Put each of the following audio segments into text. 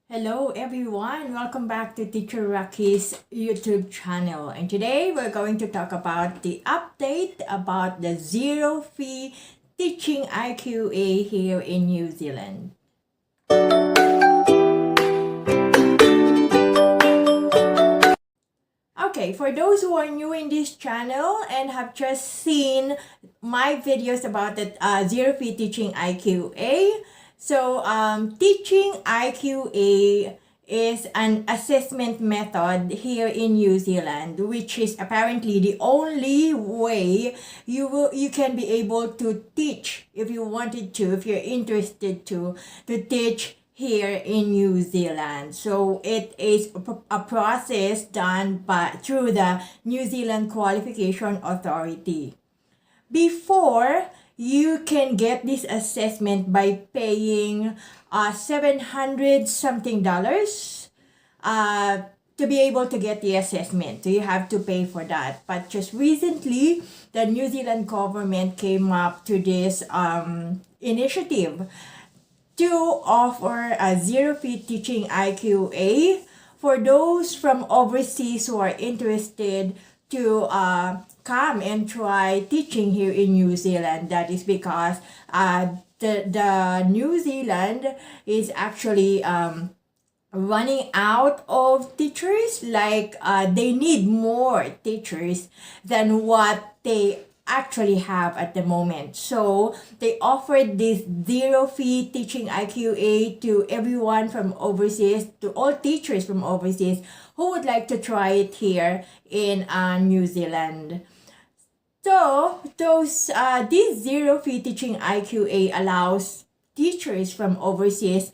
Hello everyone, welcome back to Teacher Rocky's YouTube channel, and today we're going to talk about the update about the zero fee teaching IQA here in New Zealand. Okay, for those who are new in this channel and have just seen my videos about the zero fee teaching IQA, so teaching IQA is an assessment method here in New Zealand, which is apparently the only way you can be able to teach if you wanted to, if you're interested to teach here in New Zealand. So it is a process done through the New Zealand Qualification Authority. Before, you can get this assessment by paying $700 something to be able to get the assessment. So you have to pay for that. But just recently, the New Zealand government came up to this initiative to offer a zero fee teaching IQA for those from overseas who are interested to come and try teaching here in New Zealand. That is because the New Zealand is actually running out of teachers. They need more teachers than what they actually have at the moment. So they offered this zero fee teaching IQA to everyone from overseas, to all teachers from overseas who would like to try it here in New Zealand. So this zero fee teaching IQA allows teachers from overseas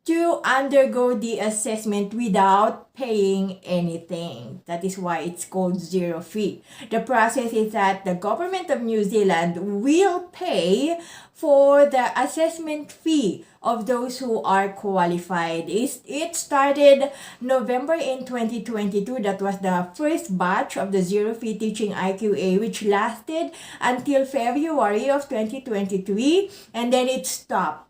to undergo the assessment without paying anything. That is why it's called zero fee. The process is that the government of New Zealand will pay for the assessment fee of those who are qualified. It started November in 2022. That was the first batch of the zero fee teaching IQA, which lasted until February of 2023, and then it stopped.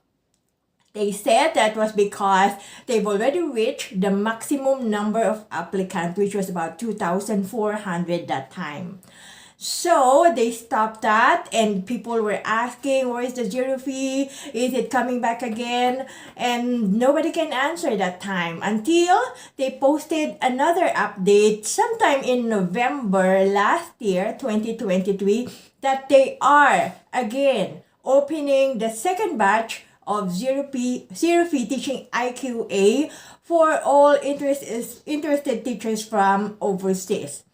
They said that was because they've already reached the maximum number of applicants, which was about 2,400 that time. So they stopped that, and people were asking, where is the zero fee? Is it coming back again? And nobody can answer that time until they posted another update sometime in November last year, 2023, that they are again opening the second batch of zero fee teaching IQA for all interested teachers from overseas.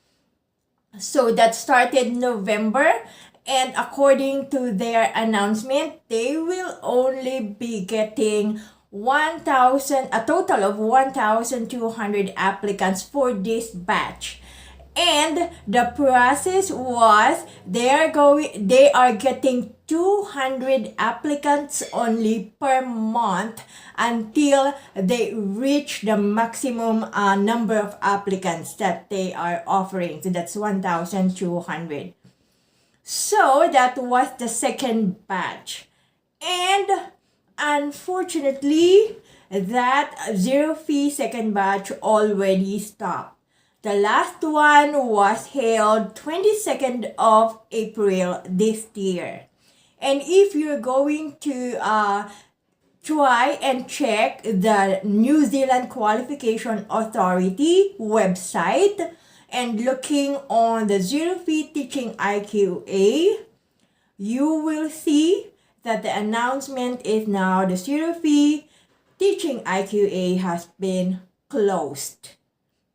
So that started November, and according to their announcement, they will only be getting a total of 1,200 applicants for this batch. And the process was they are getting 200 applicants only per month until they reach the maximum number of applicants that they are offering. So that's 1,200. So that was the second batch. And unfortunately, that zero fee second batch already stopped. The last one was held 22nd of April this year. And if you're going to try and check the New Zealand Qualification Authority website and looking on the zero fee teaching IQA, you will see that the announcement is now the zero fee teaching IQA has been closed.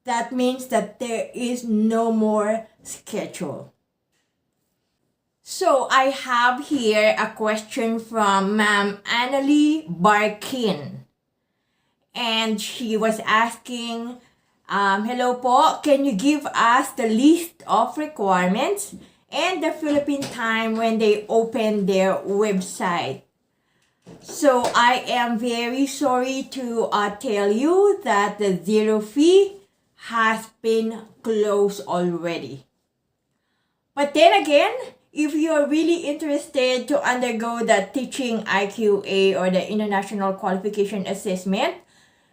That means that there is no more schedule. So I have here a question from Ma'am Annalie Barkin. And she was asking, hello po, can you give us the list of requirements and the Philippine time when they open their website? So I am very sorry to tell you that the zero fee has been closed already. But then again, if you're really interested to undergo the teaching IQA or the International Qualification Assessment,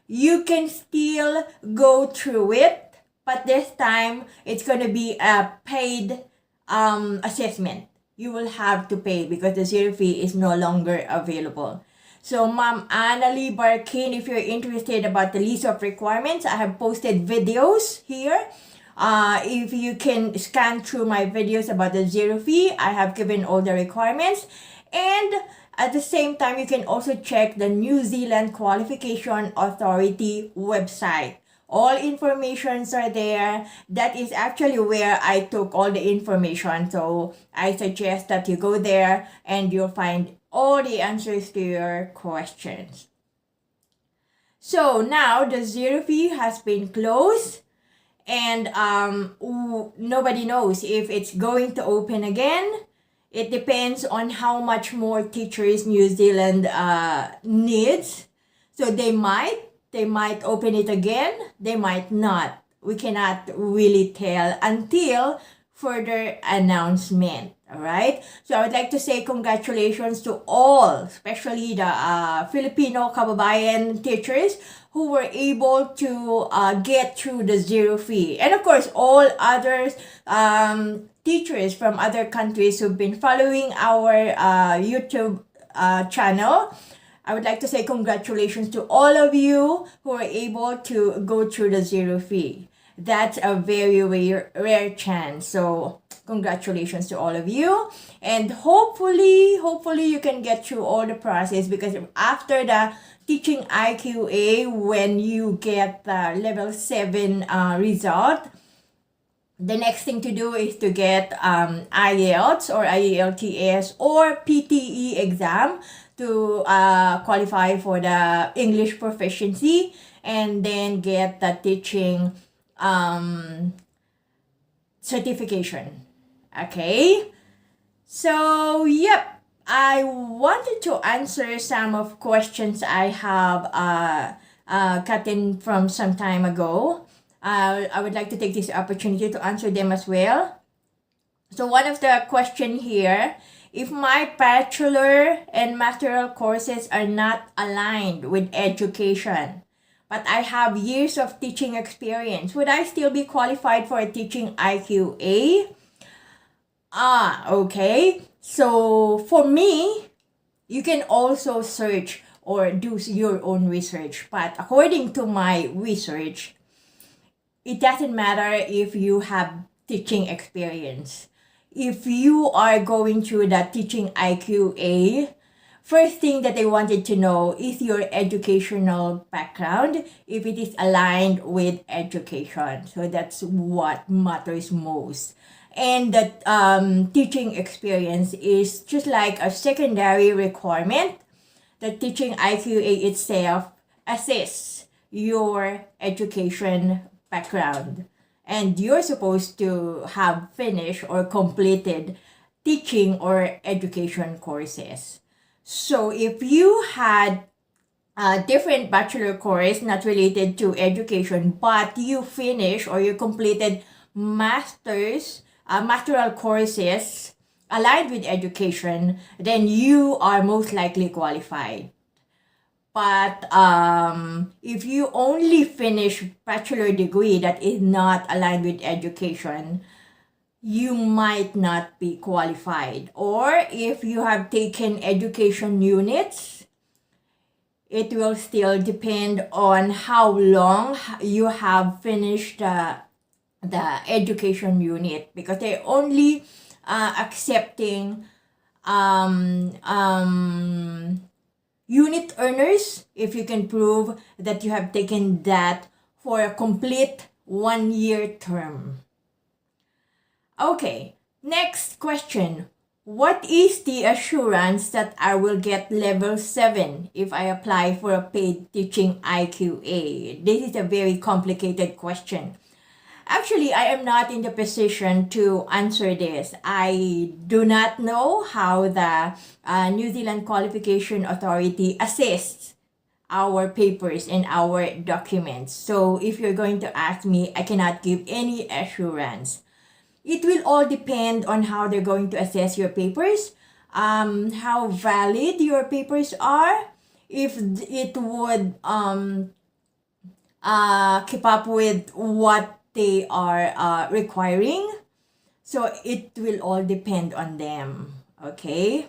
you can still go through it, but this time it's going to be a paid assessment. You will have to pay because the ZEROFEE is no longer available. So Ma'am Annalie Barkin, if you're interested about the list of requirements, I have posted videos here. If you can scan through my videos about the ZEROFEE, I have given all the requirements. And at the same time, you can also check the New Zealand Qualification Authority website. All informations are there. That is actually where I took all the information. So I suggest that you go there and you'll find all the answers to your questions. So now the ZEROFEE has been closed, and nobody knows if it's going to open again. It depends on how much more teachers New Zealand needs. So they might open it again, they might not. We cannot really tell until further announcement. All right. So I would like to say congratulations to all, especially the Filipino kababayan teachers who were able to get through the ZEROFEE. And of course, all others, teachers from other countries who've been following our YouTube channel. I would like to say congratulations to all of you who are able to go through the ZEROFEE. That's a very rare chance. So congratulations to all of you. And hopefully you can get through all the process, because after the teaching IQA, when you get the level 7 result, the next thing to do is to get IELTS or IELTS or PTE exam to qualify for the English proficiency, and then get the teaching certification. Okay, so yep, I wanted to answer some of questions I have gotten from some time ago. I would like to take this opportunity to answer them as well. So one of the question here: if my bachelor and master's courses are not aligned with education, but I have years of teaching experience, would I still be qualified for a teaching IQA? Okay. So for me, you can also search or do your own research. But according to my research, it doesn't matter if you have teaching experience. If you are going through the teaching IQA, first thing that they wanted to know is your educational background, if it is aligned with education. So that's what matters most. And that teaching experience is just like a secondary requirement. The teaching IQA itself assists your education background, and you're supposed to have finished or completed teaching or education courses. So if you had a different bachelor course not related to education, but you finished or you completed master's courses aligned with education, then you are most likely qualified. But if you only finish bachelor degree that is not aligned with education, you might not be qualified. Or if you have taken education units, it will still depend on how long you have finished the education unit, because they're only accepting unit earners if you can prove that you have taken that for a complete 1-year term. Okay, next question. What is the assurance that I will get level 7 if I apply for a paid teaching IQA? This is a very complicated question. Actually, I am not in the position to answer this. I do not know how the New Zealand Qualification Authority assists our papers and our documents. So if you're going to ask me, I cannot give any assurance. It will all depend on how they're going to assess your papers, how valid your papers are, if it would keep up with what they are requiring. So it will all depend on them. Okay.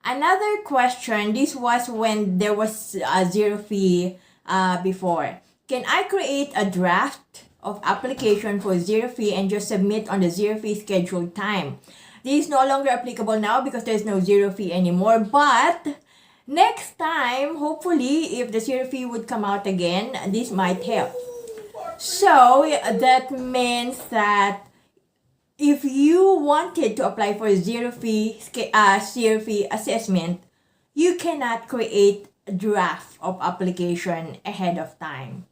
Another question, this was when there was a zero fee before. Can I create a draft of application for zero fee and just submit on the zero fee scheduled time? This is no longer applicable now because there's no zero fee anymore. But next time, hopefully, if the zero fee would come out again, this might help. So that means that if you wanted to apply for a zero fee assessment, you cannot create a draft of application ahead of time,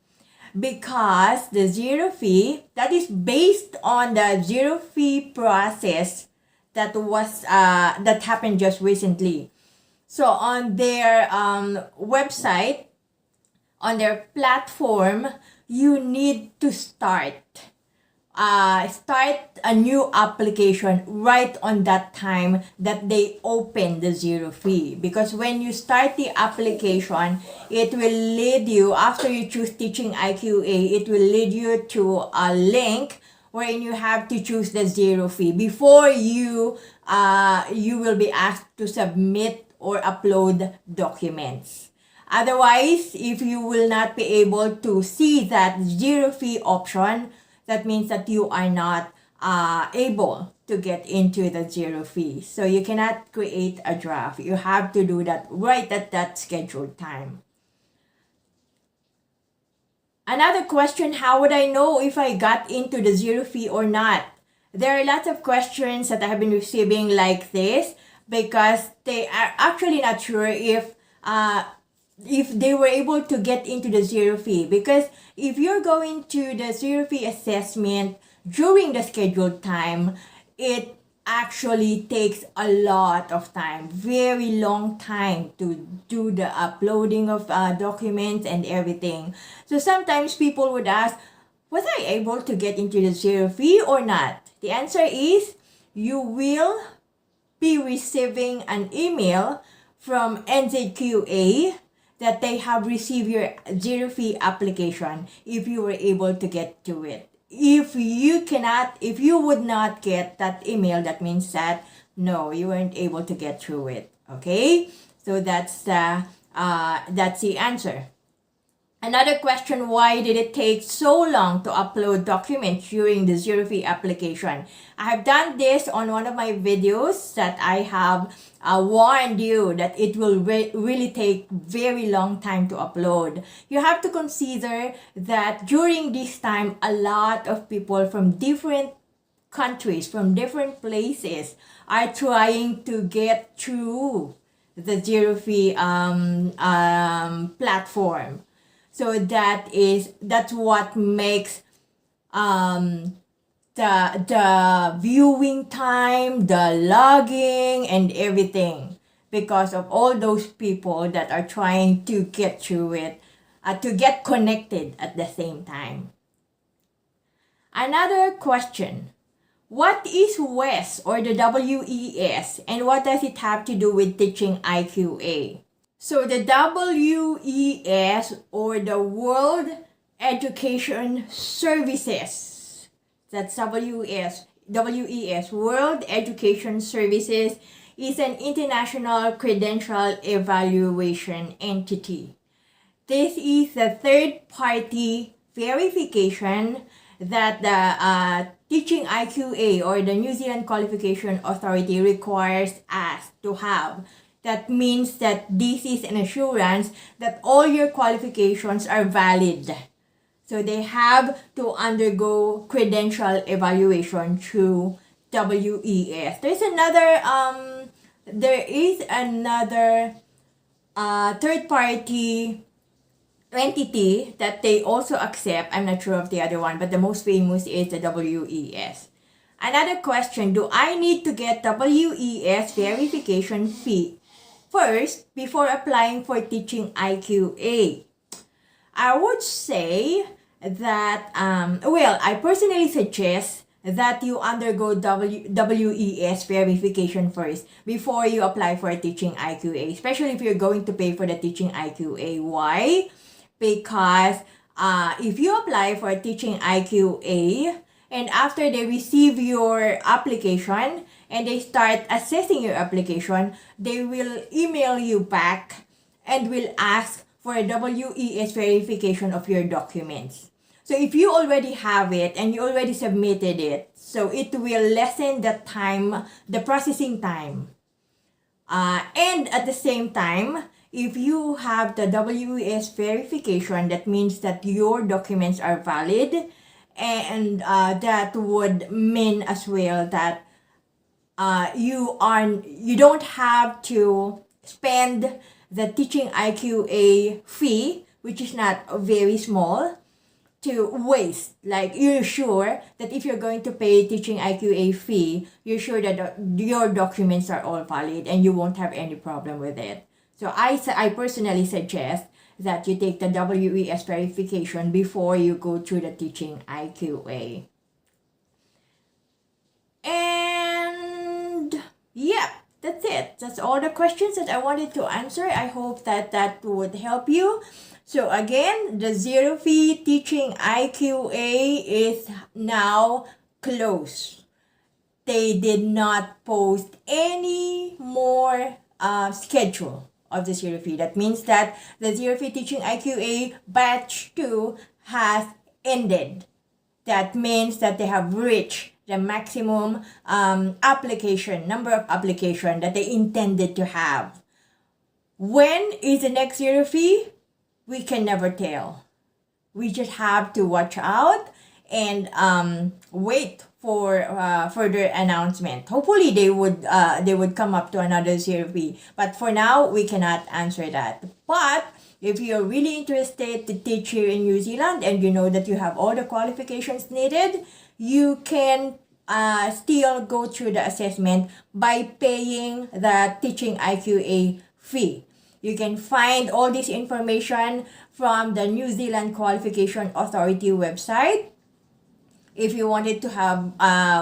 because the zero fee, that is based on the zero fee process that was that happened just recently. So on their website, on their platform, you need to start a new application right on that time that they open the zero fee. Because when you start the application, it will lead you, after you choose teaching IQA, it will lead you to a link wherein you have to choose the zero fee before you will be asked to submit or upload documents. Otherwise, if you will not be able to see that zero fee option, that means that you are not able to get into the zero fee. So you cannot create a draft. You have to do that right at that scheduled time. Another question, how would I know if I got into the zero fee or not? There are lots of questions that I have been receiving like this because they are actually not sure if they were able to get into the zero fee. Because if you're going to the zero fee assessment during the scheduled time, it actually takes a lot of time, very long time to do the uploading of documents and everything. So sometimes people would ask, was I able to get into the zero fee or not? The answer is, you will be receiving an email from NZQA that they have received your zero fee application if you were able to get to it. If you would not get that email, that means that no, you weren't able to get through it. Okay, so that's the answer. Another question, why did it take so long to upload documents during the zero fee application? I have done this on one of my videos that I have warned you that it will really take very long time to upload. You have to consider that during this time, a lot of people from different countries, from different places are trying to get through the zero fee platform. So that's what makes the viewing time, the logging and everything, because of all those people that are trying to get through it, to get connected at the same time. Another question, what is WES or the WES, and what does it have to do with teaching IQA? So the WES, or the World Education Services, that's WES, World Education Services, is an international credential evaluation entity. This is the third-party verification that the Teaching IQA, or the New Zealand Qualification Authority, requires us to have. That means that this is an assurance that all your qualifications are valid. So they have to undergo credential evaluation through WES. There is another third-party entity that they also accept. I'm not sure of the other one, but the most famous is the WES. Another question, do I need to get WES verification fee first before applying for teaching IQA? I would say that, I personally suggest that you undergo WES verification first before you apply for teaching IQA, especially if you're going to pay for the teaching IQA. Why? because if you apply for teaching IQA and after they receive your application and they start assessing your application, they will email you back and will ask for a WES verification of your documents. So if you already have it and you already submitted it, so it will lessen the time, the processing time. And at the same time, if you have the WES verification, that means that your documents are valid, and that would mean as well that you don't have to spend the teaching IQA fee, which is not very small, to waste. Like, you're sure that if you're going to pay teaching IQA fee, you're sure that your documents are all valid and you won't have any problem with it. So I personally suggest that you take the WES verification before you go through the teaching IQA. And yeah, that's it. That's all the questions that I wanted to answer. I hope that would help you. So again, the ZEROFEE teaching IQA is now closed. They did not post any more schedule of the ZEROFEE. That means that the ZEROFEE teaching IQA batch 2 has ended. That means that they have reached the maximum number of application that they intended to have. When is the next ZEROFEE? We can never tell. We just have to watch out and wait for further announcement. Hopefully they would come up to another ZEROFEE, but for now we cannot answer that. But if you're really interested to teach here in New Zealand and you know that you have all the qualifications needed, you can still go through the assessment by paying the teaching IQA fee. You can find all this information from the New Zealand Qualification Authority website. If you wanted to have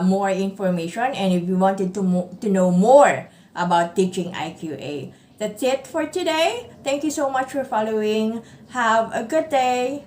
more information and if you wanted to know more about teaching IQA. That's it for today. Thank you so much for following. Have a good day.